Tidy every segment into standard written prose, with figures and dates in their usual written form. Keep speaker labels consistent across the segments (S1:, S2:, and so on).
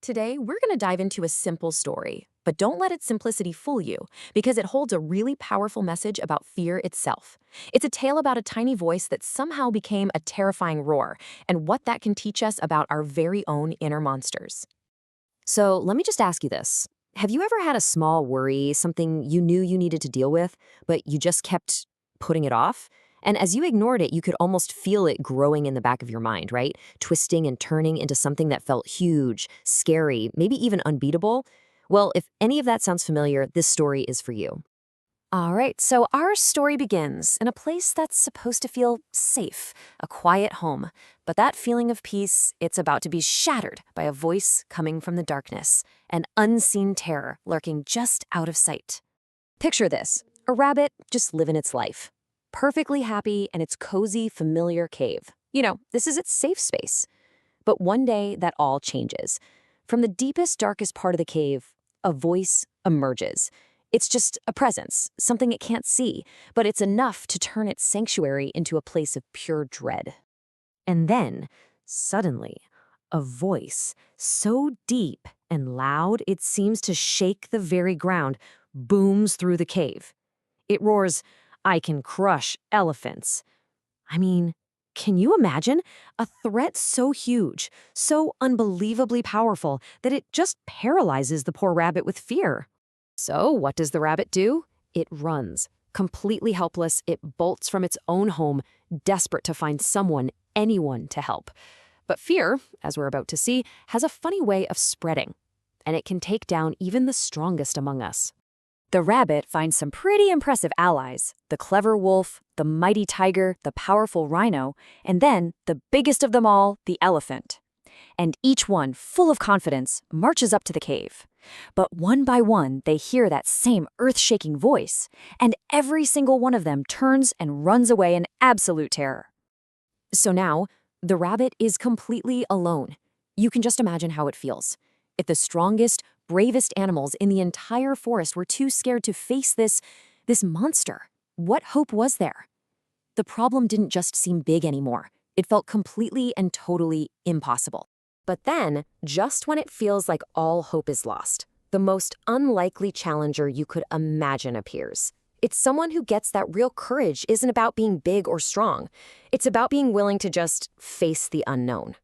S1: Today, we're going to dive into a simple story, but don't let its simplicity fool you, because it holds a really powerful message about fear itself. It's a tale about a tiny voice that somehow became a terrifying roar, and what that can teach us about our very own inner monsters.
S2: So let me just ask you this. Have you ever had a small worry, something you knew you needed to deal with, but you just kept putting it off? And as you ignored it, you could almost feel it growing in the back of your mind, right? Twisting and turning into something that felt huge, scary, maybe even unbeatable. Well, if any of that sounds familiar, this story is for you. All right, so our story begins in a place that's supposed to feel safe, a quiet home. But that feeling of peace, it's about to be shattered by a voice coming from the darkness, an unseen terror lurking just out of sight. Picture this, a rabbit just living its life, perfectly happy in its cozy, familiar cave. This is its safe space. But one day, that all changes. From the deepest, darkest part of the cave, a voice emerges. It's just a presence, something it can't see, but it's enough to turn its sanctuary into a place of pure dread. And then, suddenly, a voice so deep and loud it seems to shake the very ground booms through the cave. It roars, "I can crush elephants." I mean, can you imagine? A threat so huge, so unbelievably powerful that it just paralyzes the poor rabbit with fear. So, what does the rabbit do? It runs. Completely helpless, it bolts from its own home, desperate to find someone, anyone to help. But fear, as we're about to see, has a funny way of spreading, and it can take down even the strongest among us. The rabbit finds some pretty impressive allies: the clever wolf, the mighty tiger, the powerful rhino, and then, the biggest of them all, the elephant. And each one, full of confidence, marches up to the cave. But one by one, they hear that same earth-shaking voice, and every single one of them turns and runs away in absolute terror. So now, the rabbit is completely alone. You can just imagine how it feels. If the strongest, bravest animals in the entire forest were too scared to face this monster, what hope was there? The problem didn't just seem big anymore. It felt completely and totally impossible. But then, just when it feels like all hope is lost, the most unlikely challenger you could imagine appears. It's someone who gets that real courage isn't about being big or strong. It's about being willing to just face the unknown.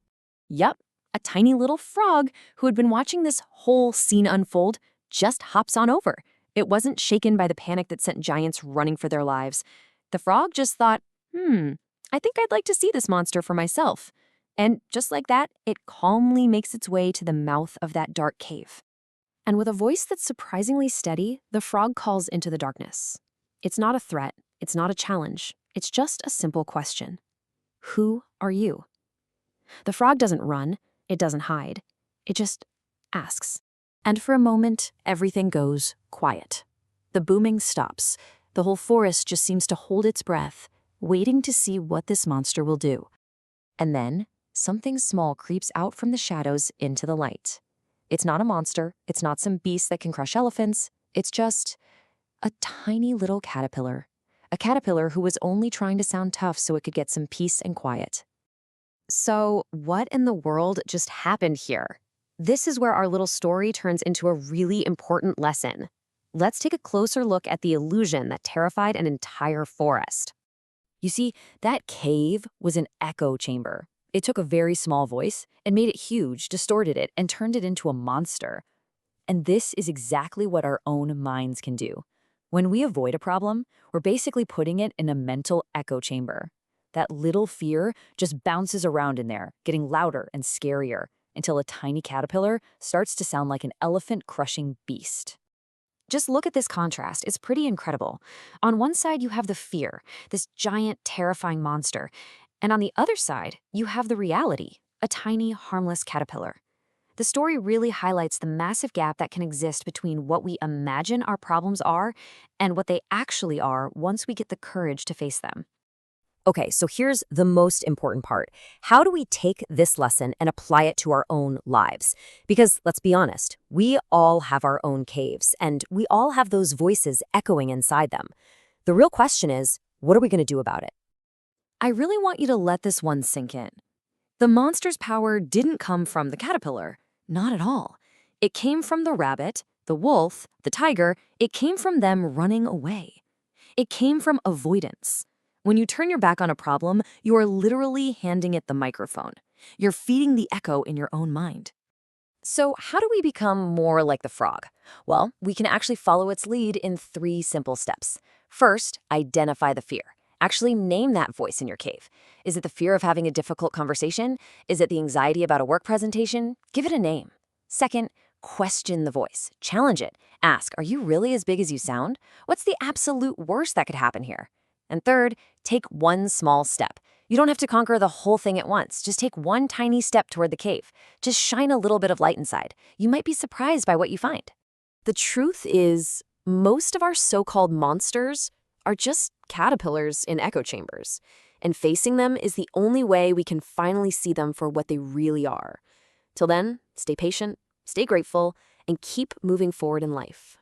S2: Yup, a tiny little frog who had been watching this whole scene unfold just hops on over. It wasn't shaken by the panic that sent giants running for their lives. The frog just thought, I think I'd like to see this monster for myself. And just like that, it calmly makes its way to the mouth of that dark cave. And with a voice that's surprisingly steady, the frog calls into the darkness. It's not a threat, it's not a challenge, it's just a simple question. Who are you? The frog doesn't run, it doesn't hide, it just asks. And for a moment, everything goes quiet. The booming stops. The whole forest just seems to hold its breath, waiting to see what this monster will do. And then, something small creeps out from the shadows into the light. It's not a monster, it's not some beast that can crush elephants, it's just a tiny little caterpillar. A caterpillar who was only trying to sound tough so it could get some peace and quiet. So, what in the world just happened here? This is where our little story turns into a really important lesson. Let's take a closer look at the illusion that terrified an entire forest. You see, that cave was an echo chamber. It took a very small voice and made it huge, distorted it, and turned it into a monster. And this is exactly what our own minds can do. When we avoid a problem, we're basically putting it in a mental echo chamber. That little fear just bounces around in there, getting louder and scarier, until a tiny caterpillar starts to sound like an elephant-crushing beast. Just look at this contrast. It's pretty incredible. On one side, you have the fear, this giant, terrifying monster. And on the other side, you have the reality, a tiny, harmless caterpillar. The story really highlights the massive gap that can exist between what we imagine our problems are and what they actually are once we get the courage to face them. Okay, so here's the most important part. How do we take this lesson and apply it to our own lives? Because let's be honest, we all have our own caves, and we all have those voices echoing inside them. The real question is, what are we going to do about it? I really want you to let this one sink in. The monster's power didn't come from the caterpillar.
S1: Not at all. It came from the rabbit, the wolf, the tiger. It came from them running away. It came from avoidance. When you turn your back on a problem, you are literally handing it the microphone. You're feeding the echo in your own mind. So, how do we become more like the frog? Well, we can actually follow its lead in 3 simple steps. First, identify the fear. Actually name that voice in your cave. Is it the fear of having a difficult conversation? Is it the anxiety about a work presentation? Give it a name. Second, question the voice. Challenge it. Ask, are you really as big as you sound? What's the absolute worst that could happen here? And third, take one small step. You don't have to conquer the whole thing at once. Just take one tiny step toward the cave. Just shine a little bit of light inside. You might be surprised by what you find.
S2: The truth is, most of our so-called monsters are just caterpillars in echo chambers, and facing them is the only way we can finally see them for what they really are. Till then, stay patient, stay grateful, and keep moving forward in life.